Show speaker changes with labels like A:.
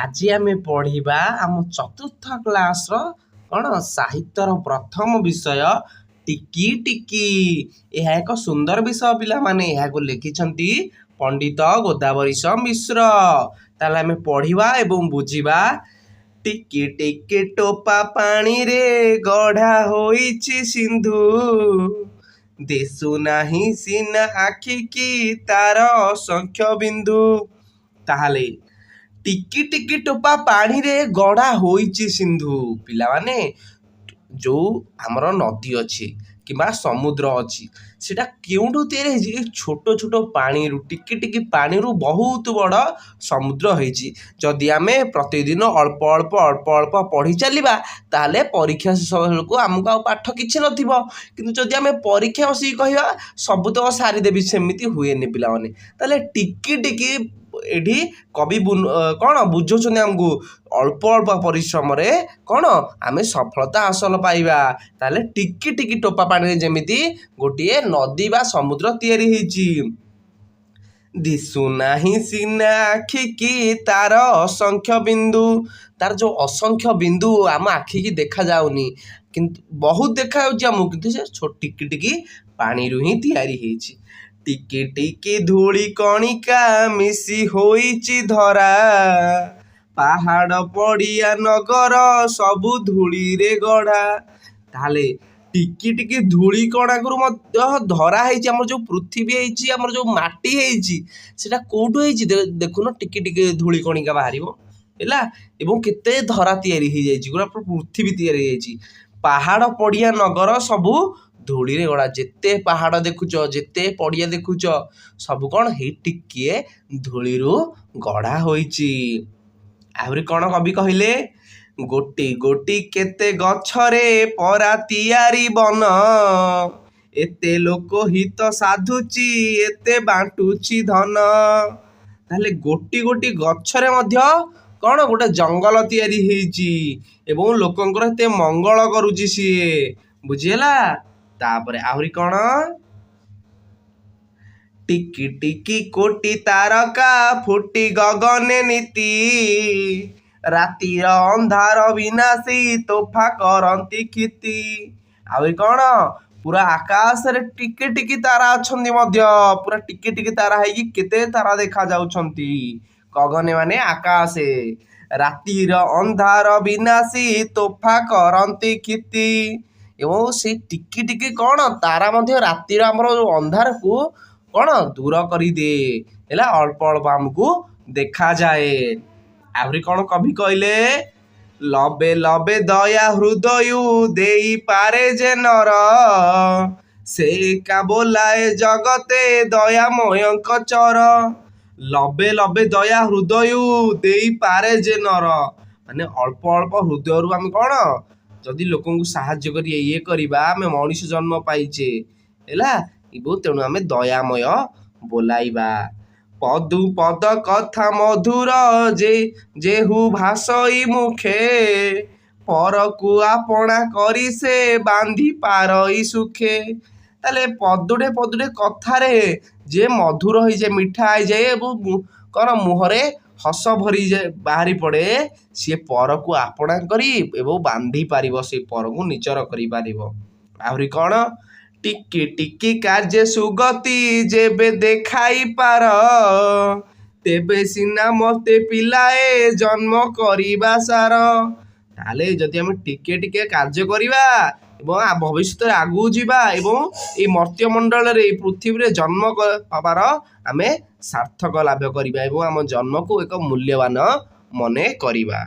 A: ଆଜି ଆମେ ପଢିବା ଆମ ଚତୁର୍ଥ କ୍ଲାସର କ'ଣ ସାହିତ୍ୟର ପ୍ରଥମ ବିଷୟ ଟିକି ଟିକି। ଏହା ଏକ ସୁନ୍ଦର ବିଷୟ ପିଲାମାନେ। ଏହାକୁ ଲେଖିଛନ୍ତି ପଣ୍ଡିତ ଗୋଦାବରୀଶ ମିଶ୍ର। ତାହେଲେ ଆମେ ପଢିବା ଏବଂ ବୁଝିବା। ଟିକି ଟିକି ଟୋପା ପାଣିରେ ଗଢ଼ା ହୋଇଛି ସିନ୍ଧୁ, ଦିଶୁନାହିଁ ସିନା ଆଖିକି ତାର ଅସଂଖ୍ୟ ବିନ୍ଦୁ। ତାହେଲେ ଟିକି ଟିକି ଟୋପା ପାଣିରେ ଗଢ଼ା ହୋଇଛି ସିନ୍ଧୁ। ପିଲାମାନେ, ଯୋଉ ଆମର ନଦୀ ଅଛି କିମ୍ବା ସମୁଦ୍ର ଅଛି ସେଟା କେଉଁଠୁ ତିଆରି ହେଇଛି? ଛୋଟ ଛୋଟ ପାଣିରୁ, ଟିକି ଟିକି ପାଣିରୁ ବହୁତ ବଡ଼ ସମୁଦ୍ର ହେଇଛି। ଯଦି ଆମେ ପ୍ରତିଦିନ ଅଳ୍ପ ଅଳ୍ପ ଅଳ୍ପ ଅଳ୍ପ ପଢ଼ି ଚାଲିବା ତାହେଲେ ପରୀକ୍ଷା ଶେଷ ବେଳକୁ ଆମକୁ ଆଉ ପାଠ କିଛି ନଥିବ। କିନ୍ତୁ ଯଦି ଆମେ ପରୀକ୍ଷା ବସିକି କହିବା ସବୁତକ ସାରିଦେବି, ସେମିତି ହୁଏନି ପିଲାମାନେ। ତାହେଲେ ଟିକି ଟିକି ଏଠି କବି କ'ଣ ବୁଝଉଛନ୍ତି ଆମକୁ? ଅଳ୍ପ ଅଳ୍ପ ପରିଶ୍ରମରେ କ'ଣ ଆମେ ସଫଳତା ହାସଲ ପାଇବା। ତାହେଲେ ଟିକି ଟିକି ଟୋପା ପାଣିରେ ଯେମିତି ଗୋଟିଏ ନଦୀ ବା ସମୁଦ୍ର ତିଆରି ହେଇଛି। ଦିଶୁନାହିଁ ସିନା ଆଖିକି ତାର ଅସଂଖ୍ୟ ବିନ୍ଦୁ। ତାର ଯୋଉ ଅସଂଖ୍ୟ ବିନ୍ଦୁ ଆମ ଆଖିକି ଦେଖାଯାଉନି, କିନ୍ତୁ ବହୁତ ଦେଖାଯାଉଛି ଆମକୁ, କିନ୍ତୁ ସେ ଟିକି ଟିକି ପାଣିରୁ ହିଁ ତିଆରି ହେଇଛି। ଟିକି ଟିକି ଧୂଳି କଣିକା ମିଶି ହୋଇଛି ଧରା, ପାହାଡ଼ ପଡ଼ିଆ ନଗର ସବୁ ଧୂଳିରେ ଗଢ଼ା। ତାହେଲେ ଟିକି ଟିକି ଧୂଳି କଣାକରୁ ମଧ୍ୟ ଧରା ହେଇଛି। ଆମର ଯୋଉ ପୃଥିବୀ ହେଇଛି, ଆମର ଯୋଉ ମାଟି ହେଇଛି, ସେଟା କୋଉଠୁ ହେଇଛି? ଦେଖୁନ, ଟିକି ଟିକି ଧୂଳି କଣିକା ବାହାରିବ ହେଲା। ଏବଂ କେତେ ଧରା ତିଆରି ହେଇଯାଇଛି, ପୁରା ପୃଥିବୀ ତିଆରି ହେଇଯାଇଛି। ପାହାଡ଼ ପଡ଼ିଆ ନଗର ସବୁ ଧୂଳିରେ ଗଢ଼ା। ଯେତେ ପାହାଡ଼ ଦେଖୁଛ, ଯେତେ ପଡ଼ିଆ ଦେଖୁଛ, ସବୁ କ'ଣ ହେଇ ଟିକିଏ ଧୂଳିରୁ ଗଢ଼ା ହୋଇଛି। ଆହୁରି କ'ଣ କବି କହିଲେ? ଗୋଟି ଗୋଟି କେତେ ଗଛରେ ପରା ତିଆରି ବନ, ଏତେ ଲୋକ ହିତ ସାଧୁଛି ଏତେ ବାଣ୍ଟୁଛି ଧନ। ତାହେଲେ ଗୋଟି ଗୋଟି ଗଛରେ ମଧ୍ୟ କ'ଣ ଗୋଟେ ଜଙ୍ଗଲ ତିଆରି ହେଇଛି ଏବଂ ଲୋକଙ୍କର ଏତେ ମଙ୍ଗଳ କରୁଛି ସିଏ। ବୁଝିହେଲା? ତାପରେ ଆହୁରି କ'ଣ? ଟିକି ଟିକି କୋଟି ତାରକା ଫୁଟି ଗଗନେ ନୀତି, ରାତିର ଅନ୍ଧାର ବିନାଶୀ ତୋଫା କରନ୍ତି କ୍ଷିତି। ଆହୁରି କ'ଣ? ପୁରା ଆକାଶରେ ଟିକେ ଟିକେ ତାରା ଅଛନ୍ତି ମଧ୍ୟ। ପୁରା ଟିକେ ଟିକେ ତାରା ହେଇକି କେତେ ତାରା ଦେଖା ଯାଉଛନ୍ତି। ଗଗନେ ମାନେ ଆକାଶେ। ରାତିର ଅନ୍ଧାର ବିନାଶୀ ତୋଫା କରନ୍ତି କ୍ଷିତି। ଏବଂ ସେଇ ଟିକି ଟିକି କ'ଣ ତାରା ମଧ୍ୟ ରାତିର ଆମର ଅନ୍ଧାରକୁ କ'ଣ ଦୂର କରିଦିଏ ହେଲା। ଅଳ୍ପ ଅଳ୍ପ ଆମକୁ ଦେଖାଯାଏ। ଆହୁରି କ'ଣ କବି କହିଲେ? ଲବେ ଲବେ ଦୟା ହୃଦୟ ଦେଇପାରେ ଯେ ନର, ସେ ଏକା ବୋଲାଏ ଜଗତେ ଦୟାମୟଙ୍କ ଚର। ଲବେ ଲବେ ଦୟା ହୃଦୟ ଦେଇପାରେ ଯେ ନର, ମାନେ ଅଳ୍ପ ଅଳ୍ପ ହୃଦୟରୁ ଆମେ କ'ଣ ଯଦି ଲୋକଙ୍କୁ ସାହାଯ୍ୟ କରି ଇଏ କରିବା, ଆମେ ମଣିଷ ଜନ୍ମ ପାଇଛେ ହେଲା। ତେଣୁ ଆମେ ଦୟାମୟ ବୋଲାଇବା। ପଦୁ ପଦ କଥା ମଧୁର ଯେହୁ ଭାଷଇ ମୁଖେ, ପରକୁ ଆପଣା କରି ସେ ବାନ୍ଧି ପାରଇ ସୁଖେ। ତାହେଲେ ପଦୁଟେ ପଦୁଟେ କଥାରେ ଯେ ମଧୁର ହେଇଯାଏ, ମିଠା ହେଇଯାଏ ଏବଂ କ'ଣ ମୁହଁରେ ହସ ବାହାରି ପଡ଼େ, ସିଏ ପରକୁ ଆପଣା କରି ଏବଂ ବାନ୍ଧି ପାରିବ, ସେ ପରକୁ ନିଜର କରିପାରିବ। ଆହୁରି କ'ଣ? ଟିକି ଟିକି କାର୍ଯ୍ୟ ସୁଗତି ଯେବେ ଦେଖାଇ ପାର, ତେବେ ସିନା ମତେ ପିଲାଏ ଜନ୍ମ କରିବା ସାର। ତାହେଲେ ଯଦି ଆମେ ଟିକେ ଟିକେ କାର୍ଯ୍ୟ କରିବା ଏବଂ ଭବିଷ୍ୟତରେ ଆଗକୁ ଯିବା ଏବଂ ଏଇ ମର୍ତ୍ତ୍ୟମଣ୍ଡଳରେ, ଏଇ ପୃଥିବୀରେ ଜନ୍ମ ହେବାର ଆମେ ସାର୍ଥକ ଲାଭ କରିବା ଏବଂ ଆମ ଜନ୍ମକୁ ଏକ ମୂଲ୍ୟବାନ ମନେ କରିବା।